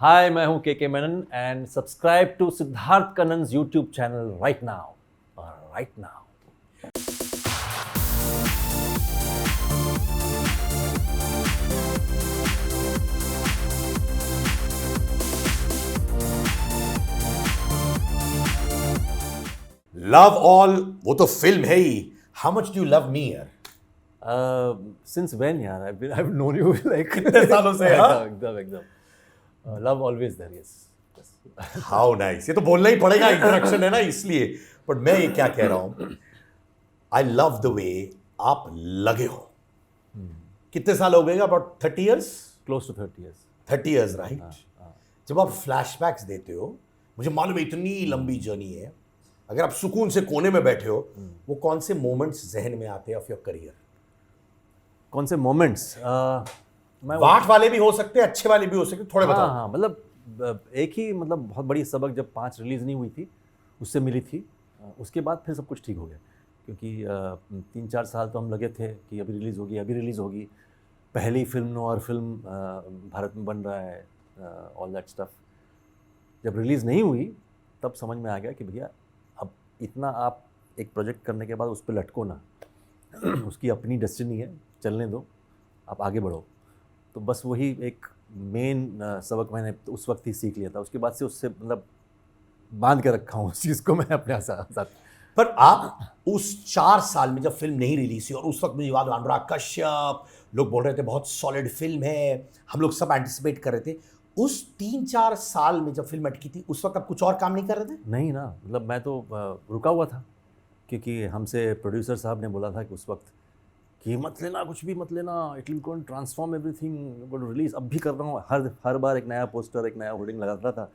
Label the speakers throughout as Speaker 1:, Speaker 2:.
Speaker 1: हाय, मैं हूं K Menon and subscribe to Siddharth Kannan's YouTube channel right now.
Speaker 2: Love all वो तो फिल्म है ही. How much do you love me यार?
Speaker 1: सिंस व्हेन यार? I've known you like
Speaker 2: कितने सालों से?
Speaker 1: एकदम love always there, yes.
Speaker 2: How nice. ये तो बोलना ही पड़ेगा, इंट्रोडक्शन है ना इसलिए. बट मैं ये क्या कह रहा हूं, आई लव द वे आप लगे हो. कितने साल हो गए? About 30 years.
Speaker 1: Close to 30 years.
Speaker 2: 30 years, right. जब आप फ्लैशबैक्स देते हो, मुझे मालूम है इतनी लंबी जर्नी है. अगर आप सुकून से कोने में बैठे हो, वो कौन से मोमेंट्स जहन में आते हैं ऑफ योर करियर?
Speaker 1: कौन से मोमेंट्स? मैं
Speaker 2: वाट वाले भी हो सकते हैं, अच्छे वाले भी हो सकते हैं, थोड़े बताओ.
Speaker 1: हाँ, मतलब एक ही मतलब बहुत बड़ी सबक जब 5 रिलीज़ नहीं हुई थी उससे मिली थी. उसके बाद फिर सब कुछ ठीक हो गया, क्योंकि 3-4 साल तो हम लगे थे कि अभी रिलीज़ होगी. पहली फिल्म नोआर फिल्म भारत में बन रहा है, ऑल दैट स्टफ. जब रिलीज़ नहीं हुई तब समझ में आ गया कि भैया अब इतना आप एक प्रोजेक्ट करने के बाद उस पर लटको ना. उसकी अपनी डेस्टिनी है, चलने दो, आप आगे बढ़ो. तो बस वही एक मेन सबक मैंने उस वक्त ही सीख लिया था. उसके बाद से उससे मतलब बांध के रखा हूँ उस चीज़ को मैं अपने साथ.
Speaker 2: पर आप उस 4 साल में जब फिल्म नहीं रिलीज हुई, और उस वक्त मुझे याद है अनुराग कश्यप लोग बोल रहे थे बहुत सॉलिड फिल्म है, हम लोग सब एंटिसिपेट कर रहे थे. उस 3-4 साल में जब फिल्म अटकी थी, उस वक्त आप कुछ और काम नहीं कर रहे थे?
Speaker 1: नहीं ना, मतलब मैं तो रुका हुआ था, क्योंकि हमसे प्रोड्यूसर साहब ने बोला था कि उस वक्त कि मत लेना, कुछ भी मत लेना, it will gonna transform everything, gonna release. अब भी कर रहा हूँ, हर बार एक नया पोस्टर, एक नया होर्डिंग लगाता था,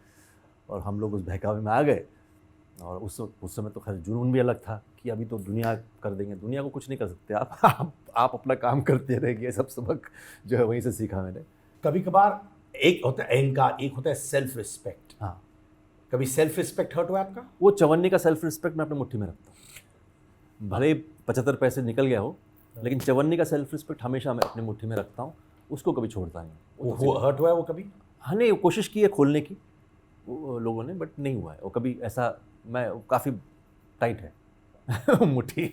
Speaker 1: और हम लोग उस बहकावे में आ गए. और उस समय तो खैर जुनून भी अलग था कि अभी तो दुनिया कर देंगे. दुनिया को कुछ नहीं कर सकते आप अपना काम करते रहिए. सब सबक जो है वहीं से सीखा मैंने.
Speaker 2: कभी कभार एक होता है अहंकार, एक होता है सेल्फ रिस्पेक्ट.
Speaker 1: हाँ,
Speaker 2: कभी सेल्फ रिस्पेक्ट हर्ट हुआ आपका?
Speaker 1: वो चवन्नी का सेल्फ रिस्पेक्ट मैं अपने मुट्ठी में रखता हूँ. भले ही 75 पैसे निकल गया हो, लेकिन चवन्नी का सेल्फ रिस्पेक्ट हमेशा मैं अपने मुट्ठी में रखता हूँ. उसको कभी छोड़ता नहीं.
Speaker 2: वो हर्ट हुआ है वो कभी?
Speaker 1: हाँ, नहीं, कोशिश की है खोलने की लोगों ने, बट नहीं हुआ है वो कभी ऐसा. मैं काफ़ी टाइट है मुट्ठी.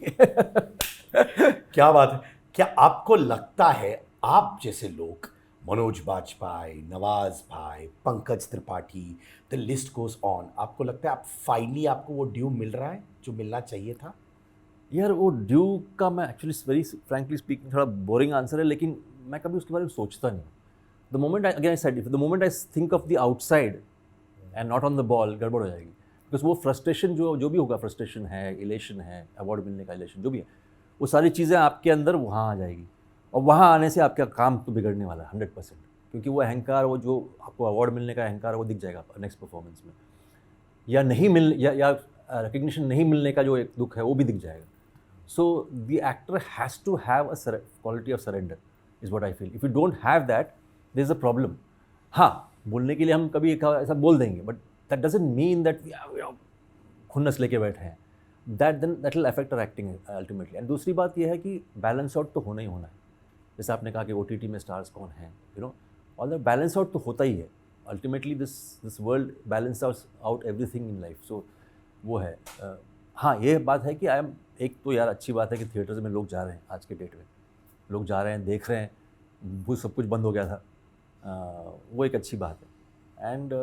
Speaker 2: क्या बात है. क्या आपको लगता है आप जैसे लोग, मनोज बाजपेयी, नवाज भाई, Pankaj Tripathi, the list goes on, आपको लगता है आप फाइनली आपको वो ड्यू मिल रहा है जो मिलना चाहिए था?
Speaker 1: यार, वो ड्यू का मैं एक्चुअली वेरी फ्रैंकली स्पीकिंग थोड़ा बोरिंग आंसर है, लेकिन मैं कभी उसके बारे में सोचता नहीं. The moment I said it, the moment I think of the outside and not on the ball, गड़बड़ हो जाएगी. बिकॉज वो फ्रस्ट्रेशन जो भी होगा, फ्रस्ट्रेशन है, इलेशन है, अवार्ड मिलने का इलेशन जो भी है, वो सारी चीज़ें आपके अंदर वहाँ आ जाएगी. और वहाँ आने से आपका काम तो बिगड़ने वाला है 100%. क्योंकि वो अहंकार, वो जो आपको अवार्ड मिलने का अहंकार है, वो दिख जाएगा नेक्स्ट परफॉर्मेंस में. या नहीं मिल या रिकग्निशन नहीं मिलने का जो एक दुख है, वो भी दिख जाएगा. So the actor has to have a quality of surrender, is what I feel. If you don't have that, there is a problem. हाँ, बोलने के लिए हम कभी ऐसा बोल देंगे, but that doesn't mean that खुन्नस लेके बैठे हैं. That will affect our acting ultimately. And दूसरी बात यह है कि बैलेंस आउट तो होना ही होना है. जैसे आपने कहा कि OTT में स्टार्स कौन हैं, ऑल दैट बैलेंस आउट तो होता ही है. Ultimately this world balance out everything in life. So वो है. हाँ, ये बात है कि एक तो यार अच्छी बात है कि थिएटर्स में लोग जा रहे हैं. आज के डेट में लोग जा रहे हैं, देख रहे हैं. वो सब कुछ बंद हो गया था. वो एक अच्छी बात है. एंड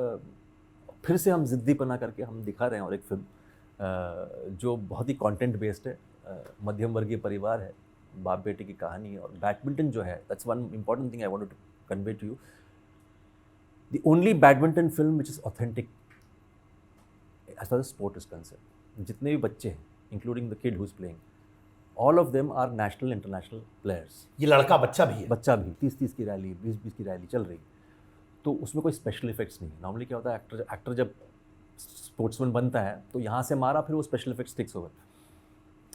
Speaker 1: फिर से हम ज़िद्दीपना करके हम दिखा रहे हैं. और एक फिल्म जो बहुत ही कंटेंट बेस्ड है, मध्यम वर्गीय परिवार है, बाप बेटे की कहानी है, और बैडमिंटन जो है, that's one important thing I wanted to convey to you. The only badminton film which is authentic as far as sport is concern. जितने भी बच्चे हैं, including the kid who is playing, all of them are national international players.
Speaker 2: ये लड़का बच्चा भी है?
Speaker 1: बच्चा भी. 30-30 की रैली, 20-20 की रैली चल रही. तो उसमें कोई स्पेशल इफेक्ट्स नहीं है. नॉर्मली क्या होता है, एक्टर जब स्पोर्ट्समैन बनता है तो यहाँ से मारा, फिर वो स्पेशल इफेक्ट्स टेक्स ओवर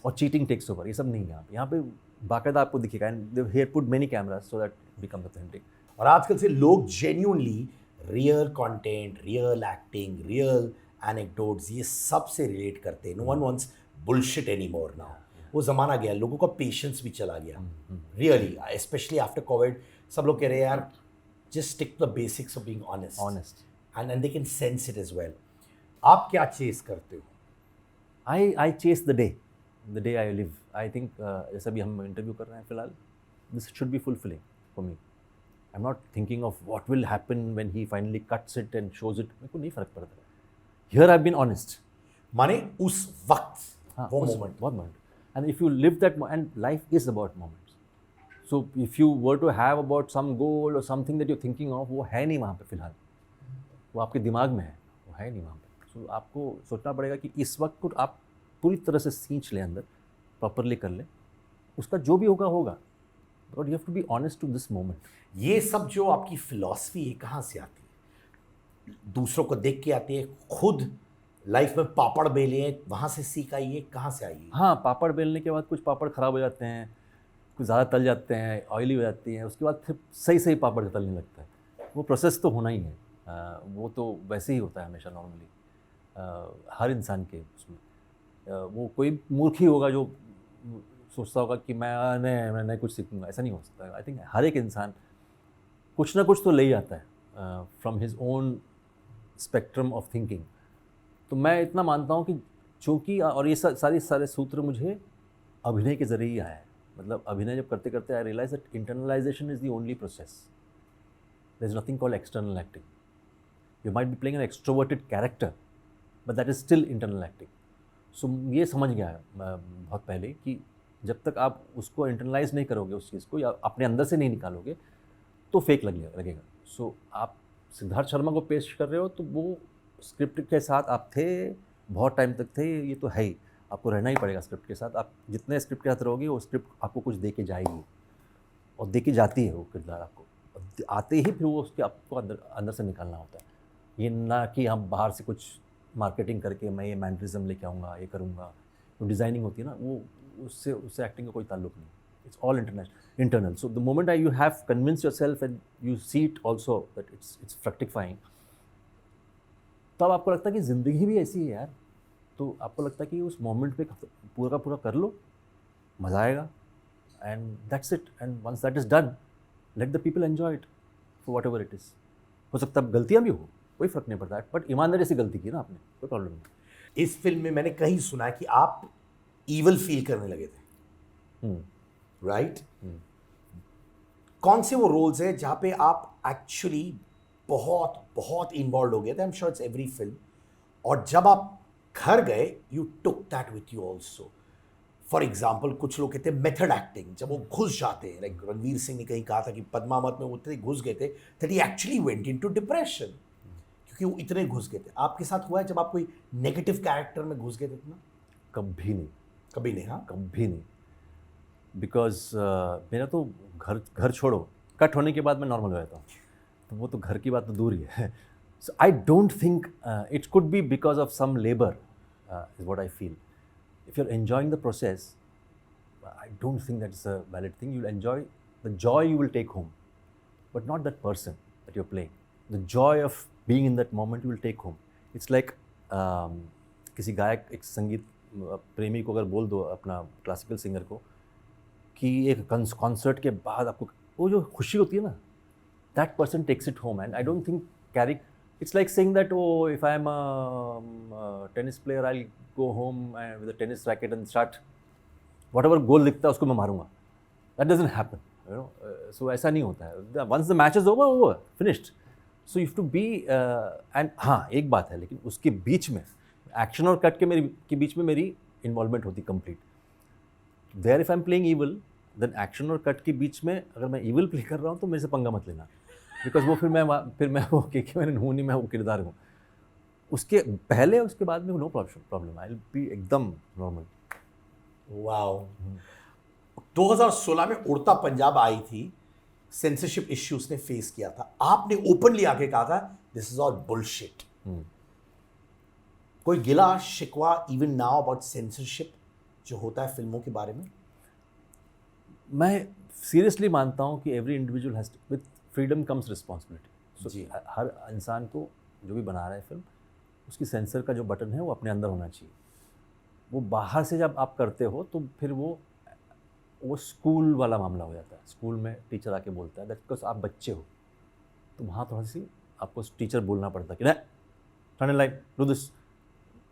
Speaker 1: और चीटिंग टेक्स ओवर. ये सब नहीं है यहाँ पे बाकायदा आपको दिखेगा. And they here put many cameras so that become authentic.
Speaker 2: और आजकल से लोग genuinely real content, real acting, real anecdotes, ये सब से रिलेट करते हैं. No one wants bullshit anymore now. वो ज़माना गया, लोगों का पेशेंस भी चला गया. रियली, स्पेशली आफ्टर कोविड, सब लोग कह रहे हैं यार just stick to the basics of being honest.
Speaker 1: Honest.
Speaker 2: And they can sense it as well. आप क्या चेस करते हो?
Speaker 1: I chase the day I live. I think जैसा भी हम इंटरव्यू कर रहे हैं फिलहाल, this should be fulfilling for me. I'm not thinking of what will happen when he finally cuts it and shows it. मेरे को नहीं फर्क पड़ता. Here I've been honest.
Speaker 2: माने उस वक्त
Speaker 1: हाँ,
Speaker 2: वो
Speaker 1: उस-
Speaker 2: moment.
Speaker 1: what moment. And if you live that, and life is about moments. So if you were to have about some goal or something that you're thinking of, वो है नहीं वहाँ पे फिलहाल. वो आपके दिमाग में है, वो है नहीं वहाँ पे. So आपको सोचना पड़ेगा कि इस वक्त को आप पूरी तरह से सींच लें अंदर, प्रॉपरली कर लें. उसका जो भी होगा होगा. But you have to be honest to this moment.
Speaker 2: ये सब जो आपकी फिलॉसफी है कहाँ से आती है? दूसरों को देख के आती है, खुद लाइफ में पापड़ बेले हैं, वहाँ से सीख आई है, कहाँ से आई है?
Speaker 1: हाँ, पापड़ बेलने के बाद कुछ पापड़ ख़राब हो जाते हैं, कुछ ज़्यादा तल जाते हैं, ऑयली हो जाती हैं, उसके बाद फिर सही पापड़ तलने लगता है. वो प्रोसेस तो होना ही है. वो तो वैसे ही होता है हमेशा नॉर्मली हर इंसान के उसमें. वो कोई मूर्ख ही होगा जो सोचता होगा कि मैं नहीं कुछ सीखूंगा. ऐसा नहीं हो सकता. आई थिंक हर एक इंसान कुछ ना कुछ तो ले ही आता है from his own spectrum of thinking. तो मैं इतना मानता हूँ कि चूँकि और ये सारे सूत्र मुझे अभिनय के ज़रिए ही आया है. मतलब अभिनय जब करते करते I realize that internalization is the only process. There is nothing called external acting. You might be playing an extroverted character but that is still internal acting. So ये समझ गया है बहुत पहले कि जब तक आप उसको इंटरनलाइज नहीं करोगे उस चीज़ को या अपने अंदर से नहीं निकालोगे तो फेक लगेगा. सो आप सिद्धार्थ शर्मा को पेश कर रहे हो तो वो स्क्रिप्ट के साथ आप थे, बहुत टाइम तक थे. ये तो है ही, आपको रहना ही पड़ेगा स्क्रिप्ट के साथ. आप जितने स्क्रिप्ट के साथ रहोगे वो स्क्रिप्ट आपको कुछ दे के जाएगी और दे के जाती है वो किरदार आपको. आते ही फिर वो उसके आपको अंदर से निकालना होता है. ये ना कि हम बाहर से कुछ मार्केटिंग करके मैं ये मैनरिज्म लेके आऊँगा, ये करूँगा. तो डिज़ाइनिंग होती है ना, वो उससे एक्टिंग का कोई ताल्लुक नहीं. It's all internal. So the moment you have convince yourself and you see it also that it's fructifying, तब आपको लगता है कि ज़िंदगी भी ऐसी है यार. तो आपको लगता है कि उस मोमेंट पे पूरा का पूरा कर लो, मज़ा आएगा. And that's it. And once that is done, let the people enjoy it for whatever it is. हो सकता है गलतियाँ भी हो, कोई फ़र्क नहीं पड़ता. बट ईमानदारी से गलती की ना आपने, कोई प्रॉब्लम नहीं.
Speaker 2: इस फिल्म में मैंने कहीं सुना है कि आप ईवल फील करने लगे थे, राइट? कौन से वो रोल्स हैं जहाँ पे आप एक्चुअली बहुत बहुत इन्वॉल्व हो गए थे? I am sure it's every film. और जब आप घर गए, you took that with you also. For example, कुछ लोग कहते हैं मेथड एक्टिंग, जब वो घुस जाते हैं. लाइक रणवीर सिंह ने कहीं कहा था कि पद्मावत में वो इतने घुस गए थे that he actually went into depression, क्योंकि वो इतने घुस गए थे. आपके साथ हुआ है जब आप कोई नेगेटिव कैरेक्टर में घुस गए थे इतना?
Speaker 1: कभी नहीं,
Speaker 2: कभी नहीं. हाँ,
Speaker 1: कभी नहीं. बिकॉज मेरा तो घर छोड़ो, कट होने के बाद मैं नॉर्मल हो जाता हूँ. तो वो तो घर की बात तो दूर ही है. So I don't think it could be because of some labour is what I feel. If you are enjoying the process, I don't think that is a valid thing. You will enjoy the joy you will take home, but not that person that you are playing. The joy of being in that moment you will take home. It's like किसी गायक, एक संगीत प्रेमी को अगर बोल दो, अपना क्लासिकल सिंगर को, कि एक कॉन्सर्ट के बाद आपको वो जो खुशी होती है ना, that person takes it home. And I don't think carry, it's like saying that oh if I am a tennis player I go home with a tennis racket and start whatever goal दिखता है उसको मैं मारूंगा. That doesn't happen, you know. So ऐसा नहीं होता है. Once the match is over, finished. So you have to be. And हाँ, एक बात है, लेकिन उसके बीच में एक्शन और कट के बीच में मेरी इन्वॉल्वमेंट होती complete. There if I am playing evil, then action और कट के बीच में अगर मैं ईवल प्ले कर रहा हूँ तो मेरे से पंगा मत लेना, बिकॉज वो फिर मैं वो कि मैंने हूँ नहीं, मैं वो किरदार हूँ. उसके पहले उसके बाद में no problem, I will be एकदम नॉर्मल.
Speaker 2: वाओ. 2016 में उड़ता पंजाब आई थी, सेंसरशिप इश्यूज ने फेस किया था. आपने ओपनली आके कहा था दिस इज ऑल बुलशिट. कोई गिला शिकवा इवन नाउ अबाउट सेंसरशिप जो होता है फिल्मों के बारे में?
Speaker 1: मैं सीरियसली मानता हूँ कि every individual has, with freedom comes responsibility.
Speaker 2: जी.
Speaker 1: हर इंसान को, जो भी बना रहा है फिल्म, उसकी सेंसर का जो बटन है वो अपने अंदर होना चाहिए. वो बाहर से जब आप करते हो तो फिर वो स्कूल वाला मामला हो जाता है. स्कूल में टीचर आके बोलता है दैट बिकॉज आप बच्चे हो, तो वहाँ थोड़ा सी आपको टीचर बोलना पड़ता कि नहीं, टर्न लाइन, डू दिस,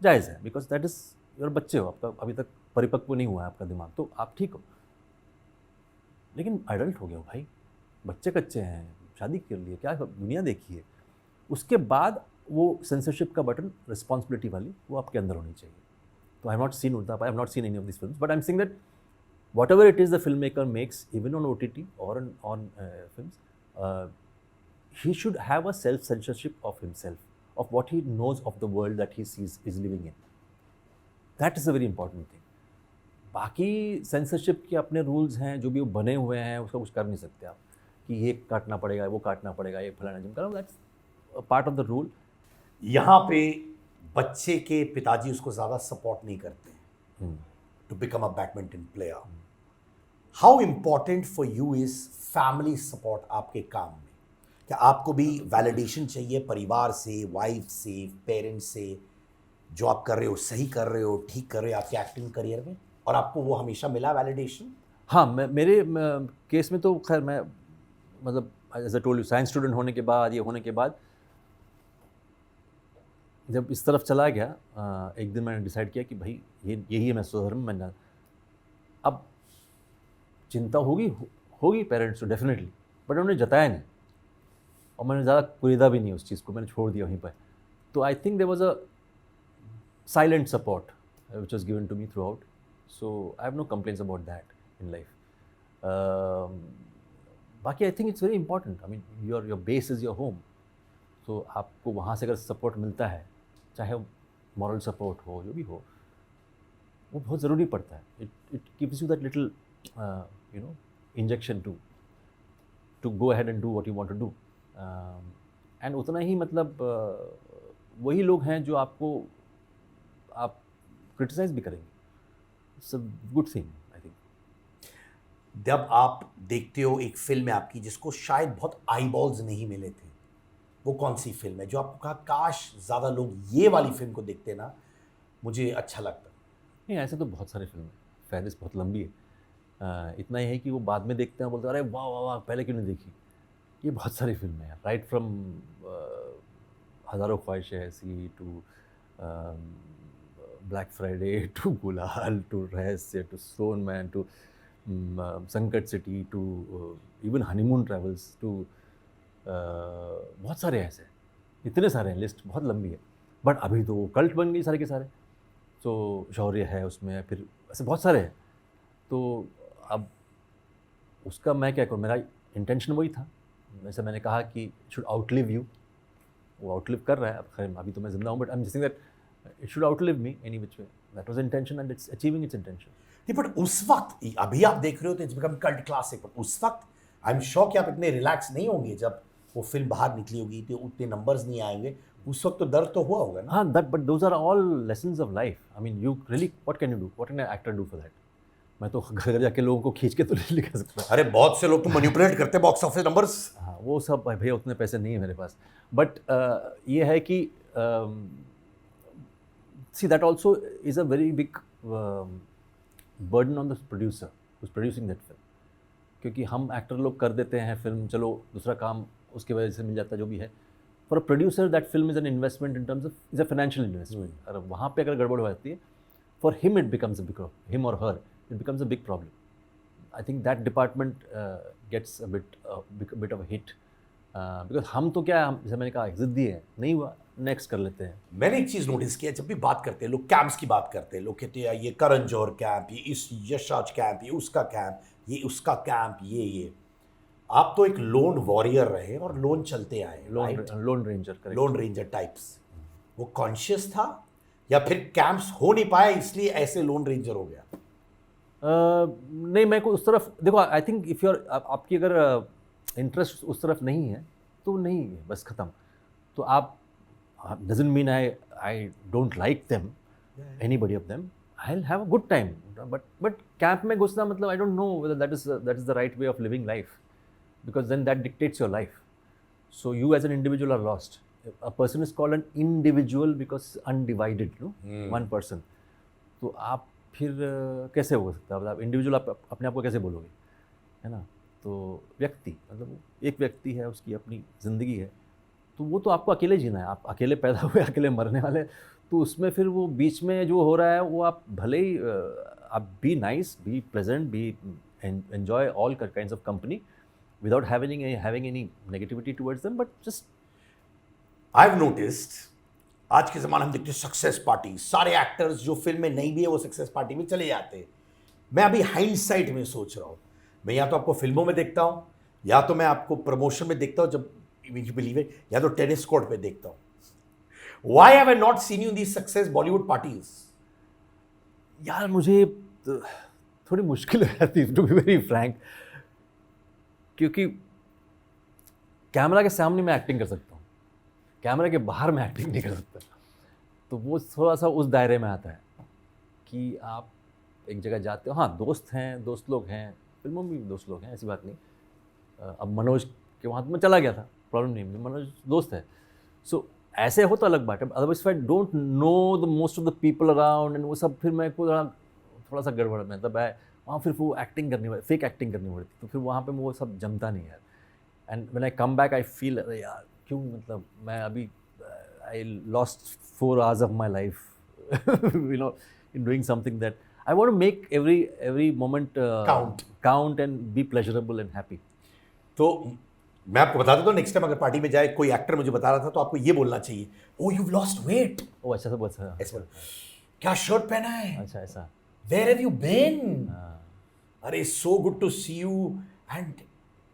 Speaker 1: जायज़ है, बिकॉज दैट इज़ योर बच्चे हो, आपका अभी तक परिपक्व नहीं हुआ है आपका दिमाग, तो आप ठीक हो। लेकिन एडल्ट हो गए हो भाई, बच्चे कच्चे हैं, शादी कर लिए, क्या दुनिया देखी है, उसके बाद वो सेंसरशिप का बटन, रिस्पॉन्सिबिलिटी वाली, वो आपके अंदर होनी चाहिए। तो आई हैव नॉट सीन उल्टा, I have not seen any of this films, but I am saying that whatever it is the filmmaker makes, even on OTT or on films, he should have a self-censorship of himself, of what he knows of the world that he sees is living in. That is a very important thing. बाकी censorship के अपने rules हैं, जो भी वो बने हुए हैं, उसका कुछ कर नहीं सकते आप, कि ये काटना पड़ेगा, वो काटना पड़ेगा, ये फलाना gym, that's part of the rule.
Speaker 2: यहाँ पे बच्चे के पिताजी उसको ज़्यादा सपोर्ट नहीं करते हैं to become a badminton player. How important for you is family support आपके काम में? क्या आपको भी वैलिडेशन चाहिए परिवार से, वाइफ से, पेरेंट्स से, जो आप कर रहे हो सही कर रहे हो, ठीक कर रहे हो आपके एक्टिंग करियर में, और आपको वो हमेशा मिला वैलिडेशन?
Speaker 1: हाँ, मेरे केस में तो खैर मैं मतलब as I told you, science student होने के बाद, ये होने के बाद जब इस तरफ चला गया, एक दिन मैंने डिसाइड किया कि भाई यही है, मैं सुधर्म में ना, अब चिंता होगी पेरेंट्स को डेफिनेटली, बट उन्होंने जताया नहीं, और मैंने ज़्यादा कुरीदा भी नहीं उस चीज़ को, मैंने छोड़ दिया वहीं पर। तो I think there was a silent support which was given to me throughout, so I have no complaints about that in life. बाकी I think it's very important, I mean your base is your home, तो आपको वहाँ से अगर support मिलता है, चाहे moral support हो, जो भी हो, वो बहुत ज़रूरी पड़ता है। It gives you that little injection to go ahead and do what you want to do, and उतना ही मतलब वही लोग हैं जो आपको आप क्रिटिसाइज भी करेंगे। It's a good thing I think.
Speaker 2: जब आप देखते हो एक फिल्म है आपकी जिसको शायद बहुत आई बॉल्स नहीं मिले थे, वो कौन सी फिल्म है जो आपको कहा काश ज़्यादा लोग ये वाली फिल्म को देखते ना, मुझे अच्छा लगता?
Speaker 1: नहीं, ऐसे तो बहुत सारे फिल्म है, फहरिस्त बहुत लंबी है। इतना ही है कि वो बाद में देखते हैं, बोलते हैं अरे वाह वाह वाह, पहले क्यों नहीं देखी। ये बहुत सारी फिल्में हैं, right from Hazaaron Khwahishein Aisi, to black Friday, to Gulaal, to Rahasya, to stone man, to Sankat city, to even honeymoon travels, to बहुत सारे ऐसे, इतने सारे हैं, लिस्ट बहुत लंबी है, बट अभी तो वो कल्ट बन गई सारे के सारे। तो शौर्य है उसमें, फिर ऐसे बहुत सारे हैं। तो अब उसका मैं क्या करूँ, मेरा इंटेंशन वही था, जैसे मैंने कहा कि शुड आउटलिव यू, वो आउटलिव कर रहा है। अब खैर अभी तो मैं जिंदा हूँ, बट आई एम जस्टिंग that it should outlive me any which way, that was intention and it's achieving its intention.
Speaker 2: नहीं, बट उस वक्त, अभी आप देख रहे हो तो it's become cult classic, but उस वक्त आई एम श्योर कि आप इतने रिलैक्स नहीं होंगे जब वो फिल्म बाहर निकली होगी, तो उतने नंबर्स नहीं आएंगे, उस वक्त तो दर्द तो हुआ होगा ना?
Speaker 1: हाँ, that, but those are all lessons of life. I mean you really what can you do, what can an actor do for that? मैं तो घर घर जाके लोगों को खींच के तो नहीं लिखा सकता।
Speaker 2: अरे बहुत से लोग तो मैनिपुलेट करते हैं बॉक्स ऑफिस नंबर्स।
Speaker 1: हाँ, वो सब भैया उतने पैसे नहीं है मेरे पास, बट ये है कि see that also is a very big burden on the producer who is producing that film, क्योंकि हम एक्टर लोग कर देते हैं फिल्म, चलो दूसरा काम उसके वजह से मिल जाता है, जो भी है। For a producer that film is an investment in terms of, is a financial investment, और वहाँ पे अगर गड़बड़ हो जाती है, for him it becomes a big, him और हर it becomes a big problem. I think that department gets a bit of a hit, because हम तो क्या, हम जैसे मैंने कहा जिद्दी है, नहीं हुआ नेक्स्ट कर लेते हैं।
Speaker 2: मैंने एक चीज़ नोटिस किया, जब भी बात करते हैं लोग कैंप्स की बात करते हैं, लोग कहते हैं ये करण जौहर कैंप, ये इस यशराज कैंप, ये उसका कैंप, ये उसका कैंप, ये आप तो एक लोन वॉरियर रहे और लोन चलते आए,
Speaker 1: loan ranger,
Speaker 2: loan ranger types. वो कॉन्शियस था या फिर कैंप्स हो नहीं पाए इसलिए ऐसे लोन रेंजर हो गया?
Speaker 1: नहीं, मैं को उस तरफ देखो, आई थिंक इफ़ यूर आपकी अगर इंटरेस्ट उस तरफ नहीं है तो नहीं है, बस ख़त्म। तो आप doesn't mean I don't like them, anybody of them, I will have a good time, but camp में घुसना मतलब I don't know whether that is the right way of living life, because then that dictates your life. So you as an individual are lost. A person is called an individual because undivided, no, one person. तो आप फिर कैसे हो सकता है, मतलब individual आप अपने आप को कैसे बोलोगे, है ना? तो व्यक्ति मतलब वो एक व्यक्ति है, उसकी अपनी ज़िंदगी है, तो वो तो आपको अकेले जीना है, आप अकेले पैदा हुए अकेले मरने वाले, तो उसमें फिर वो बीच में जो हो रहा है वो आप भले ही आप be nice, be pleasant, be enjoy all kinds of company without having any negativity towards them, but just
Speaker 2: I have noticed आज के ज़माने में देखते सक्सेस पार्टी, सारे एक्टर्स जो फिल्म में नहीं भी है वो सक्सेस पार्टी में चले जाते हैं। मैं अभी हाइंडसाइट में सोच रहा हूँ, मैं या तो आपको फिल्मों में देखता हूँ या तो मैं आपको प्रमोशन में देखता हूँ, जब यू बिलीव इट, या तो टेनिस कोर्ट पे देखता हूँ। Why have I not seen you in these success Bollywood parties?
Speaker 1: यार मुझे थोड़ी मुश्किल हो जाती है टू बी वेरी फ्रैंक, क्योंकि कैमरा के सामने मैं एक्टिंग कर सकता हूँ, कैमरा के बाहर मैं एक्टिंग नहीं कर सकता, तो वो थोड़ा सा उस दायरे में आता है कि आप एक जगह जाते हो, हाँ दोस्त हैं, दोस्त लोग हैं, फिल्मों में भी दोस्त लोग हैं, ऐसी बात नहीं। अब मनोज के वहाँ तो मैं चला गया था, प्रॉब्लम नहीं, मनोज दोस्त है, सो ऐसे हो तो अलग बात है। Otherwise I don't know the most of the people around and वो सब, फिर मैं को थोड़ा सा गड़बड़ में तब है वहाँ, फिर वो एक्टिंग करनी पड़ती, फेक एक्टिंग करनी पड़ती, तो फिर वहाँ पे वो सब जमता नहीं यार। And when I come back I feel अरे यार क्यों, मतलब मैं अभी I lost 4 hours of my life you know in doing something that I want to make every moment count and be pleasurable and happy.
Speaker 2: तो मैं आपको बता देता हूँ, नेक्स्ट टाइम अगर पार्टी में जाए कोई एक्टर मुझे बता रहा था तो आपको ये बोलना चाहिए, ओ यू लॉस्ट वेट।
Speaker 1: ओ अच्छा सब अच्छा,
Speaker 2: ऐसे बोल, क्या शर्ट पहना है,
Speaker 1: अच्छा ऐसा,
Speaker 2: वेयर हैव यू बीन, अरे so good to see you and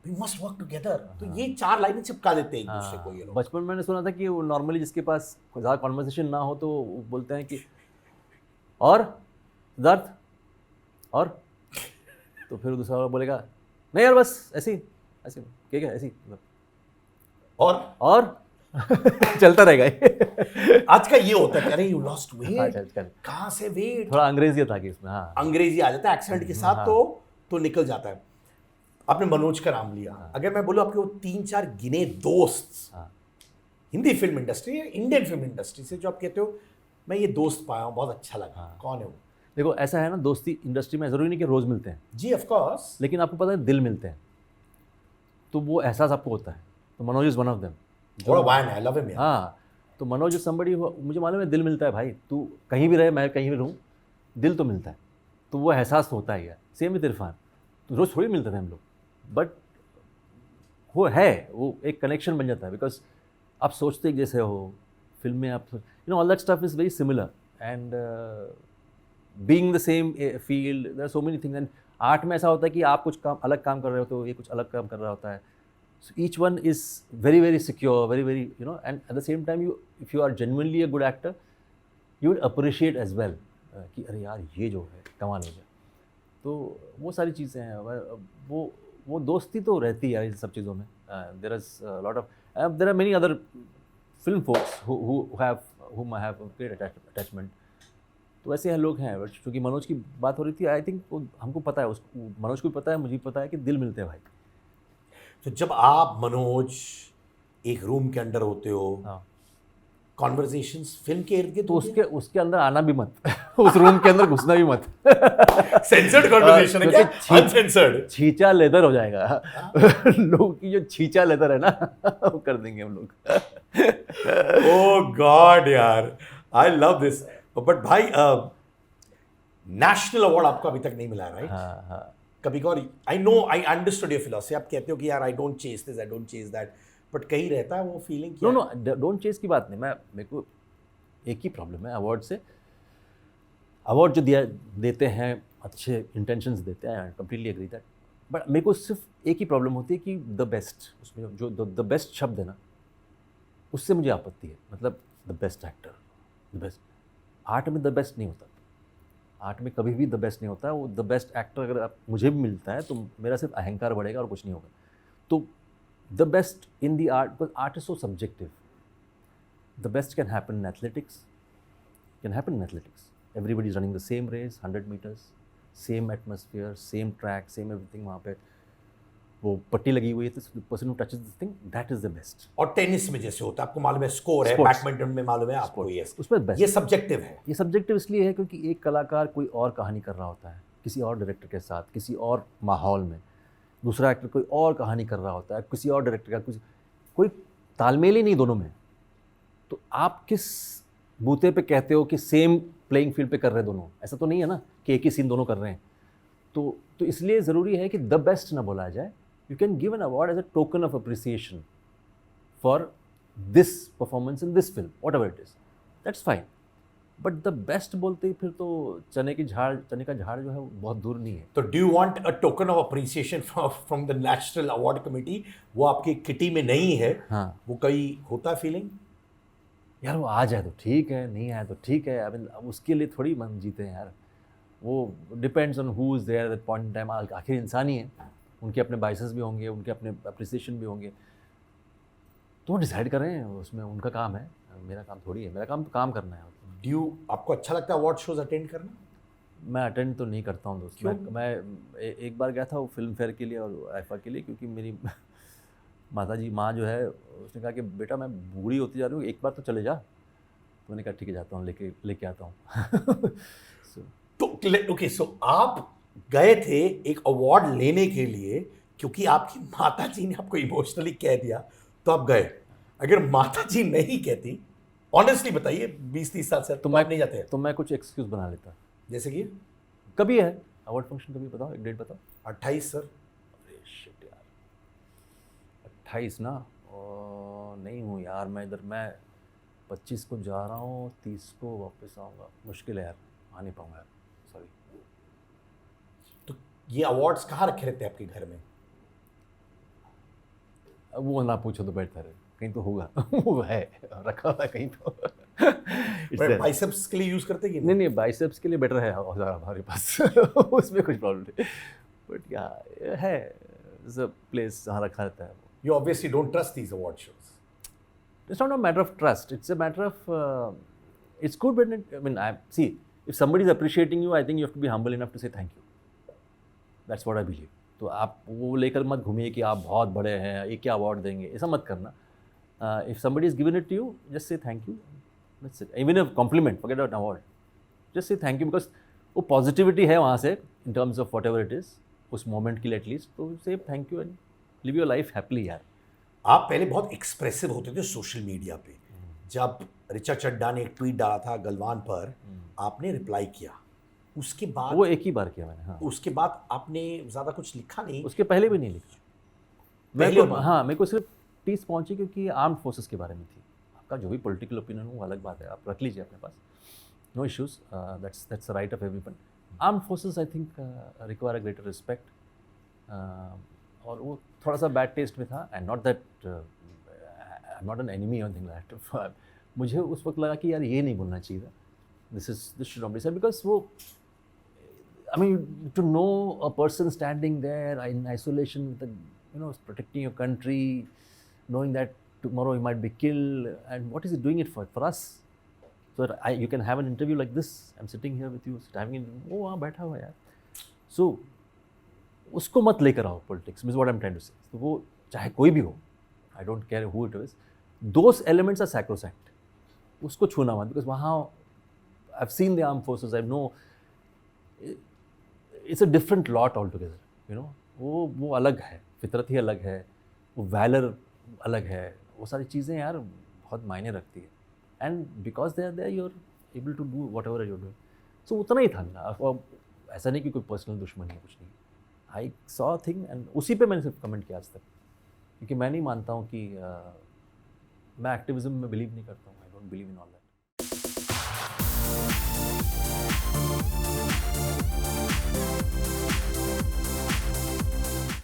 Speaker 2: we must work together. तो ये 4 लाइनें चिपका देते हैं एक दूसरे को ये लोग।
Speaker 1: बचपन में मैंने सुना था कि वो नॉर्मली जिसके पास ज़्यादा कॉन्वर्सेशन ना हो तो वो बोलते हैं कि और सिद्धार्थ और, तो फिर दूसरा वाला बोलेगा नहीं यार बस ऐसी ऐसी ठीक है ऐसी
Speaker 2: और
Speaker 1: चलता रहेगा ये।
Speaker 2: आज का ये होता है, अरे यू लॉस्ट वेट,
Speaker 1: आजकल
Speaker 2: कहाँ से वेट,
Speaker 1: थोड़ा अंग्रेजी था कि इसमें, हाँ
Speaker 2: अंग्रेजी आ जाता है एक्सेंट के साथ, तो निकल जाता है। आपने मनोज का नाम लिया, अगर मैं बोलूं आपके वो 3-4 गिने दोस्त हिंदी फिल्म इंडस्ट्री या इंडियन फिल्म इंडस्ट्री से जो आप कहते हो मैं ये दोस्त पाया हूँ बहुत अच्छा लगा, कौन है वो?
Speaker 1: देखो ऐसा है ना, दोस्ती इंडस्ट्री में जरूरी नहीं कि रोज मिलते हैं
Speaker 2: जी ऑफ कोर्स,
Speaker 1: लेकिन आपको पता है दिल मिलते हैं, तो वो एहसास आपको होता है। तो Manoj is one of them,
Speaker 2: I love him.
Speaker 1: हाँ, तो मनोज इज समबडी, मुझे मालूम है दिल मिलता है भाई, तू कहीं भी रहे मैं कहीं भी रहूँ, दिल तो मिलता है, तो वो एहसास होता ही है। सेम विद इरफान, तो रोज़ थोड़ी मिलते थे हम लोग, बट वो है, वो एक कनेक्शन बन जाता है, बिकॉज आप सोचते एक जैसे हो, फिल्म में आप all that stuff is very similar and being the same field, there are so many things. And art में ऐसा होता है कि आप कुछ काम अलग काम कर रहे हो तो ये कुछ अलग काम कर रहा होता है, so each one is very very secure, very and at the same time if you are genuinely a good actor you would appreciate as well कि अरे यार ये जो है कमाल हो गया। तो वो सारी चीज़ें हैं, वो दोस्ती तो रहती है यार इन सब चीज़ों में। there is a lot of there are many other film folks whom I have a great attachment, तो ऐसे लोग हैं। क्योंकि मनोज की बात हो रही थी, आई थिंक हमको पता है, उसको मनोज को भी पता है, मुझे भी पता है कि दिल मिलते हैं भाई।
Speaker 2: तो जब आप मनोज एक रूम के अंदर होते हो, कॉन्वर्सेशंस फिल्म के इर्द गिर्द,
Speaker 1: तो उसके अंदर आना भी मत उस रूम के अंदर घुसना भी मत।
Speaker 2: सेंसर्ड कॉन्वर्सेशन है क्या? अनसेंसर्ड
Speaker 1: छींचा लेदर हो जाएगा। लोग की जो छींचा लेदर है ना वो कर देंगे हम लोग।
Speaker 2: ओह गॉड यार, आई लव दिस। बट भाई नेशनल अवार्ड आपको अभी तक नहीं मिला, राइट?
Speaker 1: हाँ हाँ,
Speaker 2: कभी कभार I know, I understood your philosophy, आप कहते हो कि यार I don't chase this, I don't chase that, but कहीं रहता है वो फीलिंग?
Speaker 1: नो डोंट चेस की बात नहीं, मेरे को एक ही प्रॉब्लम है अवार्ड से। अवार्ड जो देते हैं अच्छे इंटेंशंस देते हैं, I completely agree that, but मेरे को सिर्फ एक ही प्रॉब्लम होती है कि द बेस्ट, उसमें जो द बेस्ट शब्द है ना, उससे मुझे आपत्ति है। मतलब the best actor, the best, art में द बेस्ट नहीं होता, आर्ट में कभी भी द बेस्ट नहीं होता है। वो द बेस्ट एक्टर अगर मुझे भी मिलता है तो मेरा सिर्फ अहंकार बढ़ेगा और कुछ नहीं होगा। तो the best in the art, because art is so subjective, the best can happen in athletics, everybody is running the same race, 100 meters, same atmosphere, same track, same everything, वहाँ पे वो पट्टी लगी हुई है, तो person who touches this thing, that is the best.
Speaker 2: और tennis में जैसे होता है, आपको मालूम है स्कोर है, बैडमिंटन में मालूम है आपको, ये
Speaker 1: उसमें बेस्ट,
Speaker 2: ये सब्जेक्टिव है।
Speaker 1: ये सब्जेक्टिव इसलिए है क्योंकि एक कलाकार कोई और कहानी कर रहा होता है किसी और डायरेक्टर के साथ, किसी और माहौल में, दूसरा एक्टर कोई और कहानी कर रहा होता है, किसी और डायरेक्टर का कुछ, कोई तालमेल ही नहीं दोनों में, तो आप किस बूते पे कहते हो कि सेम प्लेइंग फील्ड पे कर रहे हैं दोनों? ऐसा तो नहीं है ना कि एक ही सीन दोनों कर रहे हैं। तो इसलिए ज़रूरी है कि द बेस्ट ना बोला जाए। You can give an award as a token of appreciation for this performance in this film, whatever it is, that's fine. But the best बोलते ही फिर तो चने का झाड़ जो है वो बहुत दूर नहीं है।
Speaker 2: तो do you want a token of appreciation from the national award committee? वो आपकी किटी में नहीं है,
Speaker 1: हाँ
Speaker 2: वो कहीं होता फीलिंग?
Speaker 1: यार, वो आ जाए तो ठीक है, नहीं आए तो ठीक है। आई मीन अब उसके लिए थोड़ी मन जीते हैं यार, वो depends on who is there at point in time. आखिर इंसान ही है, उनके अपने बाइसेस भी होंगे, उनके अपने अप्रिसिएशन भी होंगे, तो वो डिसाइड कर रहे हैं, उसमें उनका काम है, मेरा काम थोड़ी है। मेरा काम तो काम करना है।
Speaker 2: आपको अच्छा लगता है अवार्ड शोज अटेंड करना?
Speaker 1: मैं अटेंड तो नहीं करता हूँ दोस्त। मैं एक बार गया था वो फिल्म फेयर के लिए और आईफा के लिए, क्योंकि मेरी माँ जो है, उसने कहा कि बेटा मैं बूढ़ी होती जा रही हूँ, एक बार तो चले जा। तो मैंने कहा ठीक है, जाता हूँ, लेके आता हूँ।
Speaker 2: तो ओके, सो आप गए थे एक अवार्ड लेने के लिए क्योंकि आपकी माता जी ने आपको इमोशनली कह दिया, तो आप गए। अगर माता जी नहीं कहती, ऑनेस्टली बताइए, 20-30 साल से तो आप नहीं जाते हैं?
Speaker 1: तो मैं कुछ एक्सक्यूज़ बना लेता।
Speaker 2: जैसे कि
Speaker 1: कभी है अवार्ड फंक्शन, कभी बताओ, एक डेट बताओ।
Speaker 2: 28 सर।
Speaker 1: अरे शिट यार, 28 ना, नहीं हूँ यार मैं इधर। मैं 25 को जा रहा हूँ, 30 को वापस आऊँगा। मुश्किल है यार, आ नहीं पाऊँगा यार, सॉरी।
Speaker 2: तो ये अवार्ड्स कहाँ रखे रहते हैं आपके घर में?
Speaker 1: अब वो ना पूछो तो बेहतर है, कहीं तो होगा। वो है, रखा हुआ है कहीं तो।
Speaker 2: बाइसेप्स के लिए यूज करते हैं कि
Speaker 1: नहीं, बाइसेप्स के लिए बेटर है औजार हमारे पास। उसमें कुछ प्रॉब्लम नहीं, बट या है प्लेस जहाँ रखा रहता है।
Speaker 2: You obviously don't trust these award shows.
Speaker 1: It's not a matter of trust. It's a matter of it's good, but I mean, see, if somebody is appreciating you, I think you have to be humble enough to say thank you. That's what I believe. तो आप वो लेकर मत घूमिए कि आप बहुत बड़े हैं, ये क्या अवार्ड देंगे, ऐसा मत करना। If somebody is given it to you, just say thank you. That's it. Even a compliment, forget about an award. Just say thank you, because वो पॉजिटिविटी है वहाँ से, in terms of whatever it is, उस moment के लिए at least. तो say thank you and live your life happily यार।
Speaker 2: आप पहले बहुत एक्सप्रेसिव होते थे सोशल मीडिया पे। जब ऋचा चड्ढा ने एक ट्वीट डाला था गलवान पर, आपने रिप्लाई किया। उसके बाद
Speaker 1: वो एक ही बार किया मैंने। हाँ,
Speaker 2: उसके बाद आपने ज़्यादा कुछ लिखा नहीं?
Speaker 1: उसके पहले भी नहीं लिखा। मेरे को सिर्फ पीस पहुंची क्योंकि आर्म्ड फोर्सेस के बारे में थी। आपका जो भी पॉलिटिकल ओपिनियन हो वो अलग बात है, आप रख लीजिए अपने पास, no issues, that's right of everyone. Armed forces I think require a greater respect, और वो थोड़ा सा बैड टेस्ट में था। And not that I am not an enemy और थिंग लाइक दैट। मुझे उस वक्त लगा कि यार ये नहीं बोलना चाहिए था, this should not be said, because वो, I mean, to know a person standing there in isolation, protecting your country, knowing that tomorrow he might be killed, and what is he doing it for? For us, so that you can have an interview like this. I'm sitting here with you, having an, oh वहाँ बैठा हुआ यार। So उसको मत लेकर आओ politics, is what I'm trying to say. तो वो चाहे कोई भी हो, I don't care who it is, those elements are sacrosanct. उसको छूना मत, because वहाँ I've seen the armed forces, I know it's a different lot all together, वो अलग है, फितरत ही अलग है, वो वैलर अलग है, वो सारी चीज़ें यार बहुत मायने रखती है। And because they are there you are able to do whatever you're doing. So उतना ही था मेरा, ऐसा नहीं कि कोई पर्सनल दुश्मनी है, कुछ नहीं। आई सॉ थिंग एंड उसी पे मैंने सिर्फ कमेंट किया आज तक, क्योंकि मैं नहीं मानता हूँ कि मैं एक्टिविज्म में बिलीव नहीं करता हूँ। I don't believe in all that.